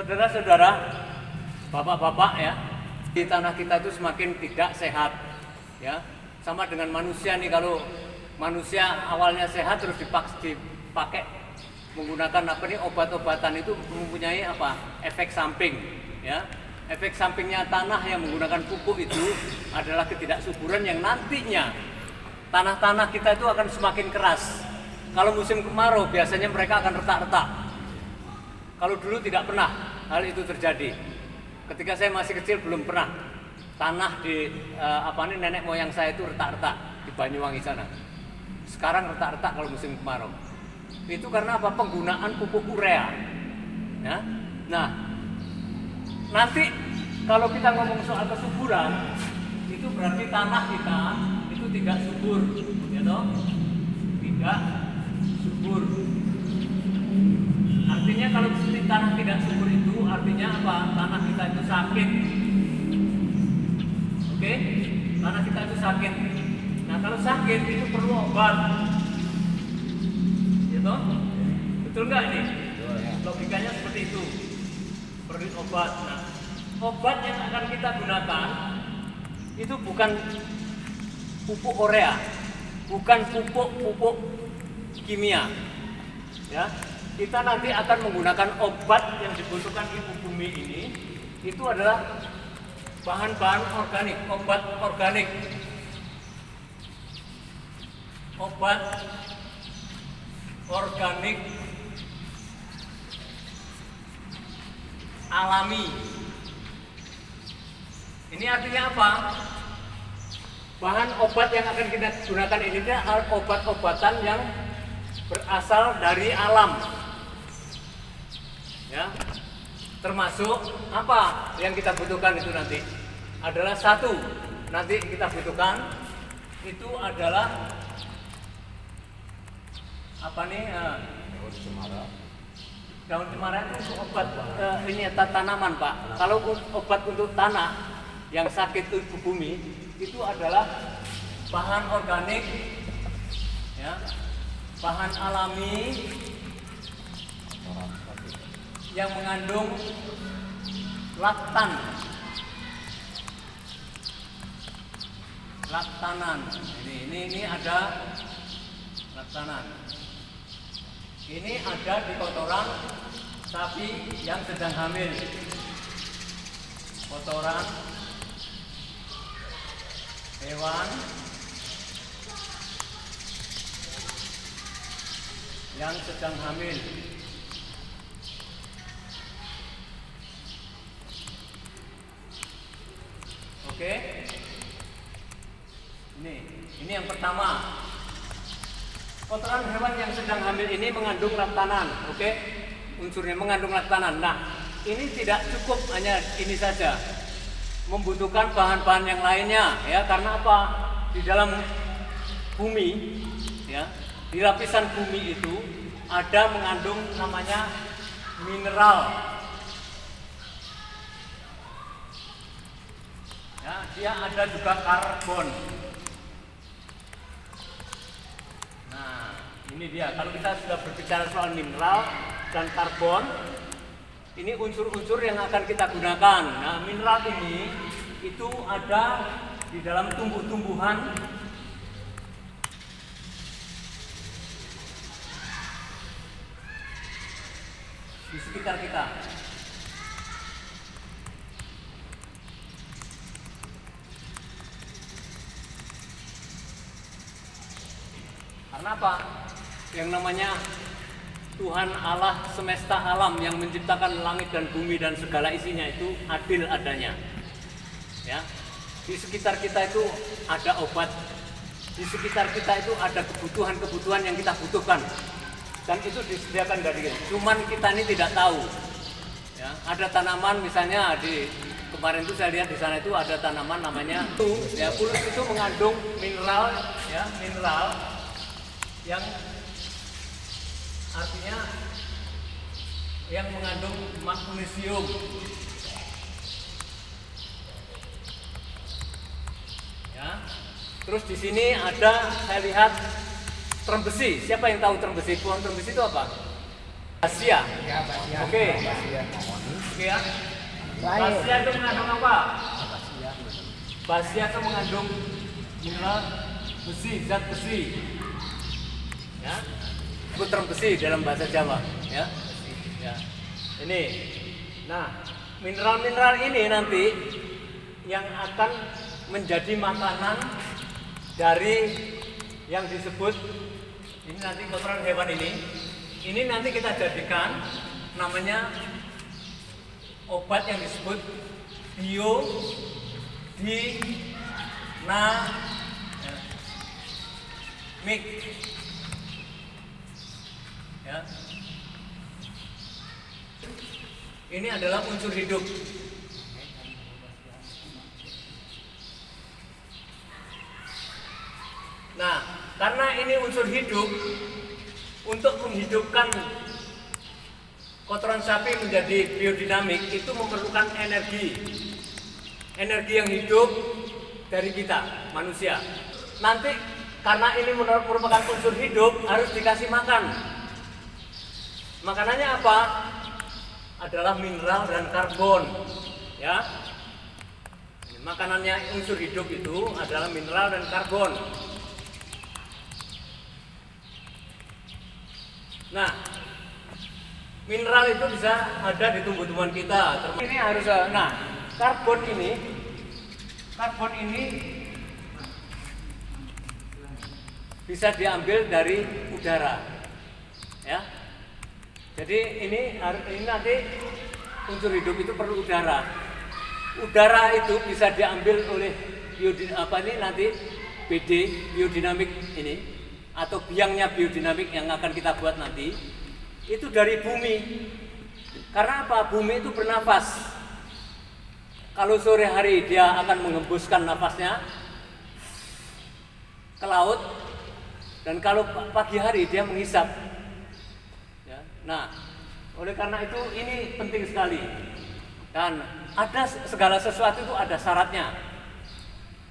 Saudara-saudara, bapak-bapak ya, di tanah kita itu semakin tidak sehat ya. Sama dengan manusia nih, kalau manusia awalnya sehat terus dipakai menggunakan obat-obatan itu mempunyai efek samping ya. Efek sampingnya tanah yang menggunakan pupuk itu adalah ketidaksuburan yang nantinya tanah-tanah kita itu akan semakin keras. Kalau musim kemarau biasanya mereka akan retak-retak. Kalau dulu tidak pernah hal itu terjadi. Ketika saya masih kecil belum pernah tanah di nenek moyang saya itu retak-retak di Banyuwangi sana. Sekarang retak-retak kalau musim kemarau. Itu karena penggunaan pupuk urea. Ya. Nah, nanti kalau kita ngomong soal kesuburan, itu berarti tanah kita itu tidak subur, ya toh? Tidak subur. Artinya kalau tanah tidak subur itu artinya apa? Tanah kita itu sakit. Oke? Tanah kita itu sakit. Nah, kalau sakit itu perlu obat. Ya toh? Betul nggak ini? Logikanya seperti itu. Perlu obat. Nah, obat yang akan kita gunakan itu bukan pupuk urea, bukan pupuk kimia. Ya, kita nanti akan menggunakan obat yang dibutuhkan ibu bumi ini. Itu adalah bahan-bahan organik, obat organik, obat organik alami. Ini artinya apa? Bahan obat yang akan kita gunakan ini adalah obat-obatan yang berasal dari alam. Ya. Termasuk apa yang kita butuhkan itu nanti? Adalah satu, nanti kita butuhkan itu adalah daun cemara. Daun cemara itu untuk obat ini tanaman, Pak. Kalau obat untuk tanah yang sakit itu bumi itu adalah bahan organik, ya, bahan alami yang mengandung laktanan. Ini ada laktanan. Ini ada di kotoran sapi yang sedang hamil. Kotoran hewan yang sedang hamil. Oke. Ini yang pertama. Kotoran hewan yang sedang hamil ini mengandung laktanan, oke? Unsurnya mengandung laktanan. Nah, ini tidak cukup hanya ini saja. Membutuhkan bahan-bahan yang lainnya, ya. Karena apa? Di dalam bumi, ya, di lapisan bumi itu ada mengandung namanya mineral. Ya, dia ada juga karbon. Nah, ini dia. Kalau kita sudah berbicara soal mineral dan karbon, ini unsur-unsur yang akan kita gunakan. Nah, mineral ini itu ada di dalam tumbuh-tumbuhan di sekitar kita. Karena apa? Yang namanya Tuhan Allah semesta alam yang menciptakan langit dan bumi dan segala isinya itu adil adanya. Ya. Di sekitar kita itu ada obat. Di sekitar kita itu ada kebutuhan-kebutuhan yang kita butuhkan. Dan itu disediakan dari kita. Cuman kita ini tidak tahu. Ya, ada tanaman misalnya kemarin itu saya lihat di sana itu ada tanaman namanya pulus. Ya, pulus itu mengandung mineral, ya, mineral yang artinya yang mengandung magnesium. Ya. Terus di sini ada, saya lihat term besi. Siapa yang tahu term besi? Pohon term besi itu apa? Basia. Ya, Basia. Oke. Basia. Oke ya. Basia itu mengandung apa? Basia itu mengandung mineral besi, zat besi. Ya. Putra besi dalam bahasa Jawa, ya. Ya. Ini. Nah, mineral-mineral ini nanti yang akan menjadi makanan dari yang disebut ini nanti kotoran hewan ini nanti kita jadikan namanya obat yang disebut biodinamik, ya. Ini adalah unsur hidup. Nah, karena ini unsur hidup, untuk menghidupkan kotoran sapi menjadi biodinamik itu memerlukan energi. Energi yang hidup dari kita, manusia. Nanti karena ini merupakan unsur hidup harus dikasih makan. Makanannya apa? Adalah mineral dan karbon, ya. Makanannya unsur hidup itu adalah mineral dan karbon. Nah, mineral itu bisa ada di tumbuh-tumbuhan kita. Ini harus, nah, karbon ini bisa diambil dari udara, ya. Jadi ini nanti unsur hidup itu perlu udara. Udara itu bisa diambil oleh BD biodinamik ini atau biangnya biodinamik yang akan kita buat nanti itu dari bumi. Karena apa? Bumi itu bernafas. Kalau sore hari dia akan mengembuskan nafasnya ke laut, dan kalau pagi hari dia menghisap. Ya. Nah, oleh karena itu ini penting sekali. Dan ada segala sesuatu itu ada syaratnya.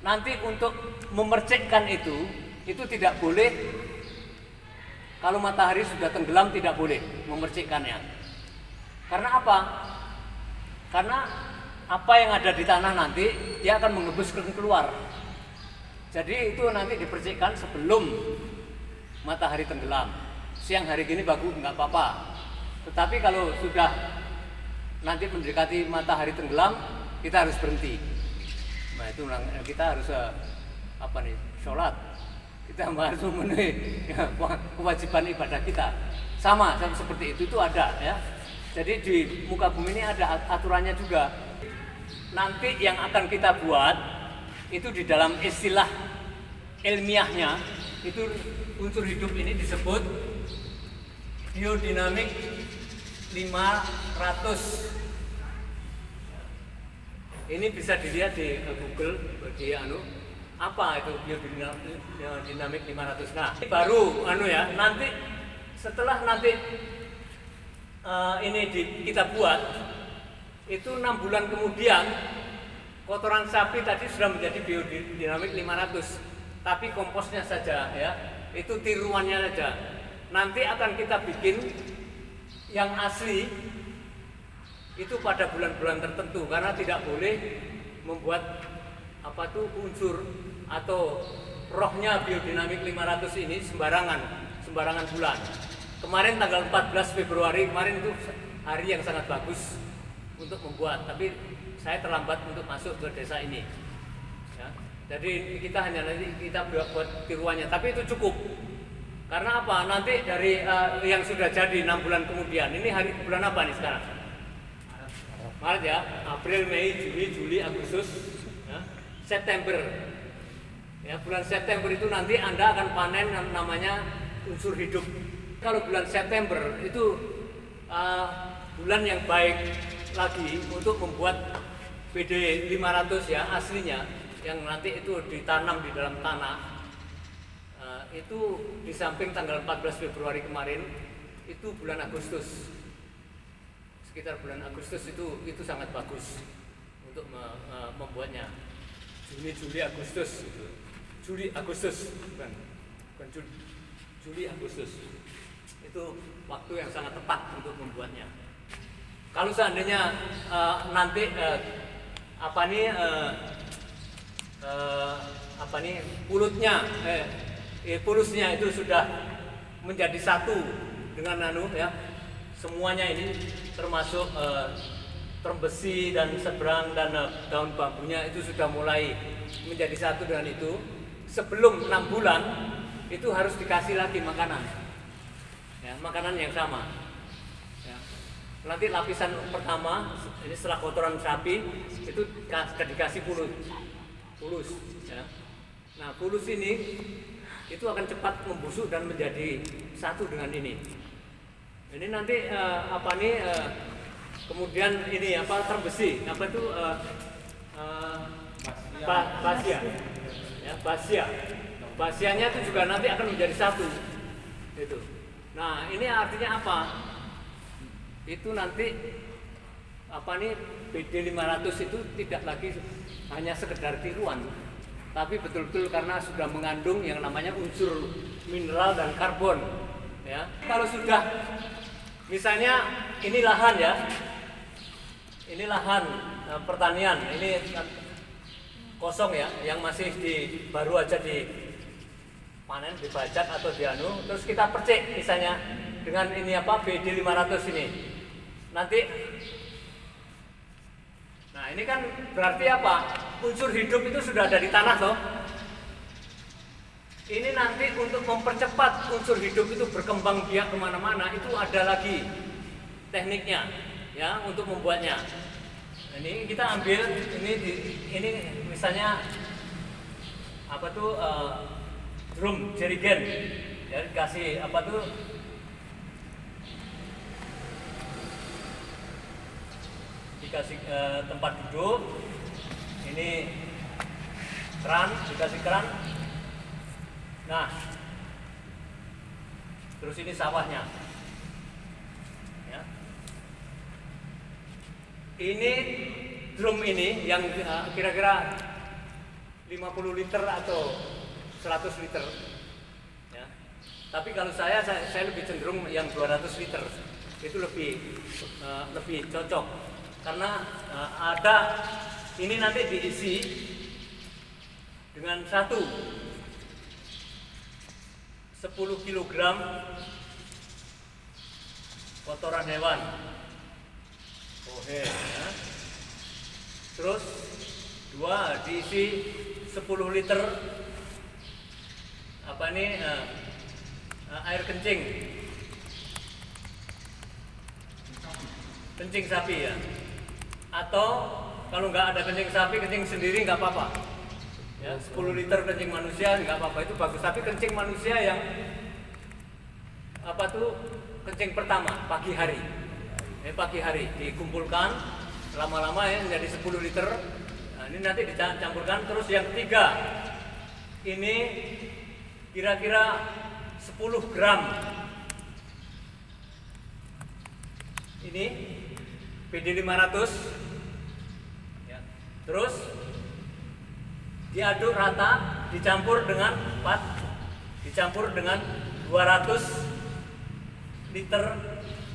Nanti untuk memercikkan itu tidak boleh. Kalau matahari sudah tenggelam tidak boleh memercikkannya. Karena apa? Karena apa yang ada di tanah nanti dia akan mengembus keluar. Jadi itu nanti dipercikkan sebelum matahari tenggelam. Siang hari gini bagus, nggak apa-apa. Tetapi kalau sudah nanti mendekati matahari tenggelam, kita harus berhenti. Nah itu kita harus sholat. Kita harus memenuhi kewajiban ibadah kita. Sama seperti itu ada, ya. Jadi di muka bumi ini ada aturannya juga. Nanti yang akan kita buat itu di dalam istilah ilmiahnya itu unsur hidup ini disebut biodinamik 500. Ini bisa dilihat di Google, apa itu biodinamik 500. Nah, ini baru nanti setelah ini kita buat itu 6 bulan kemudian kotoran sapi tadi sudah menjadi biodinamik 500. Tapi komposnya saja, ya. Itu tiruannya saja. Nanti akan kita bikin yang asli itu pada bulan-bulan tertentu karena tidak boleh membuat unsur atau rohnya biodinamik 500 ini sembarangan bulan. Kemarin tanggal 14 Februari kemarin itu hari yang sangat bagus untuk membuat, tapi saya terlambat untuk masuk ke desa ini, ya. Jadi kita buat tiruannya, tapi itu cukup. Karena apa? Nanti dari yang sudah jadi 6 bulan kemudian, ini bulan apa nih sekarang? Maret, ya. April, Mei, Juni, Agustus, ya. September. Ya, bulan September itu nanti Anda akan panen namanya unsur hidup. Kalau bulan September itu bulan yang baik lagi untuk membuat BD 500, ya, aslinya yang nanti itu ditanam di dalam tanah. Itu di samping tanggal 14 Februari kemarin itu bulan Agustus. Sekitar bulan Agustus itu sangat bagus untuk membuatnya. Juli Agustus itu. Juli Agustus bukan Juli Agustus. itu waktu yang sangat tepat untuk membuatnya. Kalau seandainya nanti pulusnya itu sudah menjadi satu dengan semuanya ini termasuk term besi dan seberang dan daun bambunya itu sudah mulai menjadi satu dengan itu. Sebelum 6 bulan itu harus dikasih lagi makanan, makanan yang sama. Nanti lapisan pertama ini setelah kotoran sapi itu dikasih pulus. Nah, pulus ini itu akan cepat membusuk dan menjadi satu dengan ini. Ini nanti kemudian ini terbesi, basia. Basianya itu juga nanti akan menjadi satu. Itu. Nah, ini artinya apa? Itu nanti BD 500 itu tidak lagi hanya sekedar tiruan, tapi betul-betul karena sudah mengandung yang namanya unsur mineral dan karbon. Kalau sudah misalnya ini lahan ini lahan pertanian, ini kosong yang masih baru aja dipanen, dibajak atau terus kita percik misalnya dengan ini BD 500 ini. Nanti, nah ini kan berarti unsur hidup itu sudah ada di tanah loh. Ini nanti untuk mempercepat unsur hidup itu berkembang biak kemana-mana, itu ada lagi tekniknya untuk membuatnya. Ini kita ambil ini misalnya drum jerigen, dikasih dikasih tempat duduk, ini dikasih keran. Nah, terus ini sawahnya. Ini drum ini yang kira-kira 50 liter atau 100 liter. Tapi kalau saya lebih cenderung yang 200 liter. Itu lebih cocok. Karena ada ini nanti diisi dengan 10 kg kotoran hewan. Terus 2 diisi 10 liter air kencing sapi atau kalau nggak ada kencing sapi, kencing sendiri nggak apa-apa. 10 liter kencing manusia nggak apa-apa, itu bagus. Tapi kencing manusia yang kencing pertama pagi hari. Pagi hari dikumpulkan lama-lama menjadi 10 liter. Nah, ini nanti dicampurkan. Terus yang ketiga ini kira-kira 10 gram. Ini BD 500. Terus diaduk rata, dicampur dengan 200 liter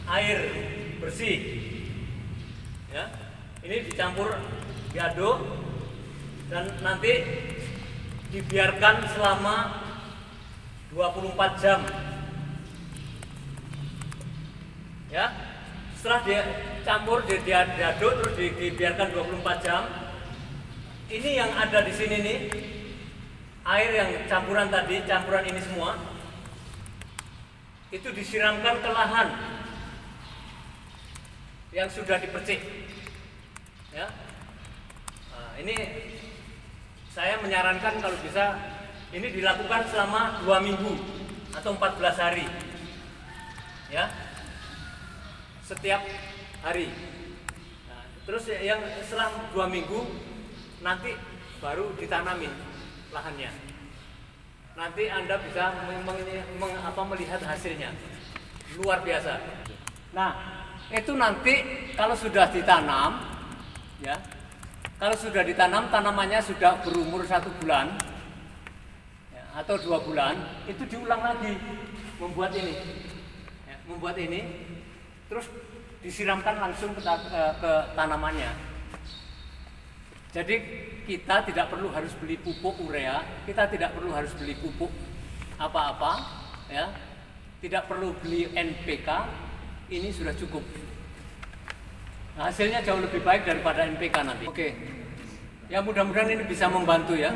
air bersih. Ini dicampur, diaduk dan nanti dibiarkan selama 24 jam. Setelah diaduk terus dibiarkan 24 jam. Ini yang ada di sini nih, air yang campuran ini semua itu disiramkan ke lahan yang sudah dipercik. Nah, ini saya menyarankan kalau bisa ini dilakukan selama 2 minggu atau 14 hari, setiap hari. Nah, terus yang setelah 2 minggu nanti baru ditanamin lahannya. Nanti Anda bisa melihat hasilnya, luar biasa. Nah, itu nanti kalau sudah ditanam, kalau sudah ditanam tanamannya sudah berumur 1 bulan atau 2 bulan, itu diulang lagi membuat ini. membuat ini, terus disiramkan langsung ke tanamannya. Jadi kita tidak perlu harus beli pupuk urea, kita tidak perlu harus beli pupuk apa-apa, ya, tidak perlu beli NPK, ini sudah cukup. Nah, hasilnya jauh lebih baik daripada NPK nanti. Oke, ya mudah-mudahan ini bisa membantu ya.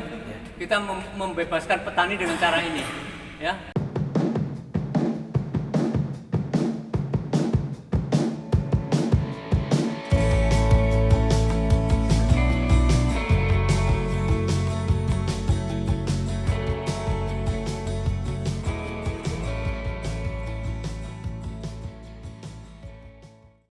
Kita membebaskan petani dengan cara ini, ya.